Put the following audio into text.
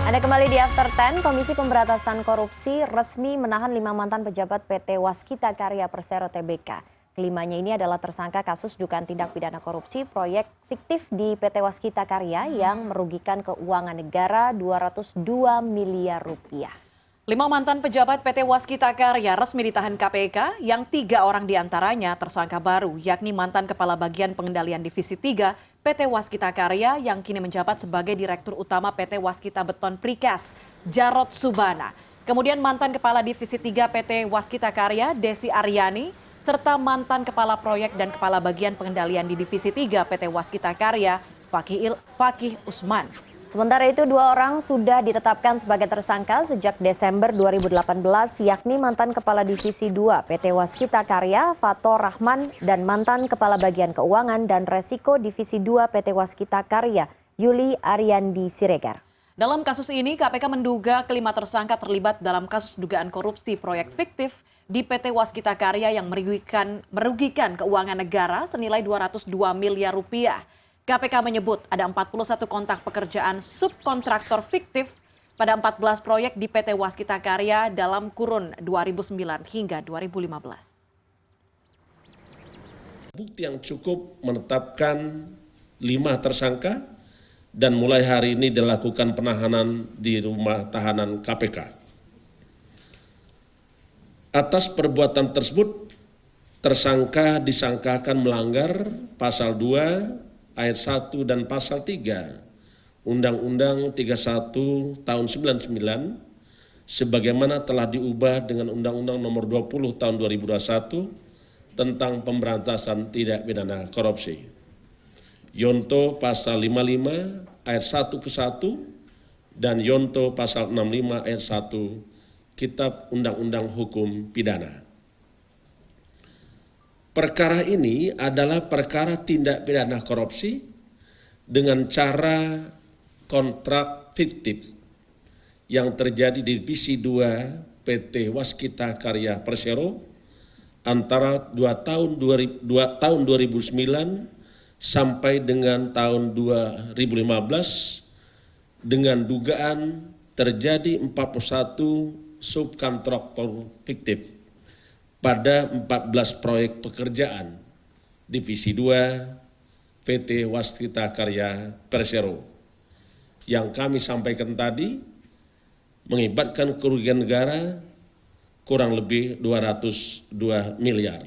Anda kembali di After 10, Komisi Pemberantasan Korupsi resmi menahan 5 mantan pejabat PT Waskita Karya Persero Tbk. Kelimanya ini adalah tersangka kasus dugaan tindak pidana korupsi proyek fiktif di PT Waskita Karya yang merugikan keuangan negara 202 miliar rupiah. 5 mantan pejabat PT Waskita Karya resmi ditahan KPK, yang 3 orang diantaranya tersangka baru, yakni mantan Kepala Bagian Pengendalian Divisi 3 PT Waskita Karya yang kini menjabat sebagai Direktur Utama PT Waskita Beton Precast, Jarod Subana. Kemudian mantan Kepala Divisi 3 PT Waskita Karya, Desi Aryani, serta mantan Kepala Proyek dan Kepala Bagian Pengendalian di Divisi 3 PT Waskita Karya, Fakih Usman. Sementara itu 2 orang sudah ditetapkan sebagai tersangka sejak Desember 2018, yakni mantan Kepala Divisi 2 PT Waskita Karya Fathor Rahman dan mantan Kepala Bagian Keuangan dan Resiko Divisi 2 PT Waskita Karya Yuli Ariandi Siregar. Dalam kasus ini, KPK menduga kelima tersangka terlibat dalam kasus dugaan korupsi proyek fiktif di PT Waskita Karya yang merugikan keuangan negara senilai 202 miliar rupiah. KPK menyebut ada 41 kontak pekerjaan subkontraktor fiktif pada 14 proyek di PT Waskita Karya dalam kurun 2009 hingga 2015. Bukti yang cukup menetapkan 5 tersangka dan mulai hari ini dilakukan penahanan di rumah tahanan KPK. Atas perbuatan tersebut, tersangka disangkakan melanggar pasal 2 ayat 1 dan pasal 3 Undang-Undang 31 tahun 99 sebagaimana telah diubah dengan Undang-Undang nomor 20 tahun 2021 tentang pemberantasan tindak pidana korupsi. Yonto pasal 55 ayat 1 ke 1 dan Yonto pasal 65 ayat 1 Kitab Undang-Undang Hukum Pidana. Perkara ini adalah perkara tindak pidana korupsi dengan cara kontrak fiktif yang terjadi di Divisi 2 PT Waskita Karya Persero antara 2 tahun 2009 sampai dengan tahun 2015 dengan dugaan terjadi 41 subkontraktor fiktif pada 14 proyek pekerjaan Divisi 2 PT Waskita Karya Persero yang kami sampaikan tadi mengakibatkan kerugian negara kurang lebih 202 miliar.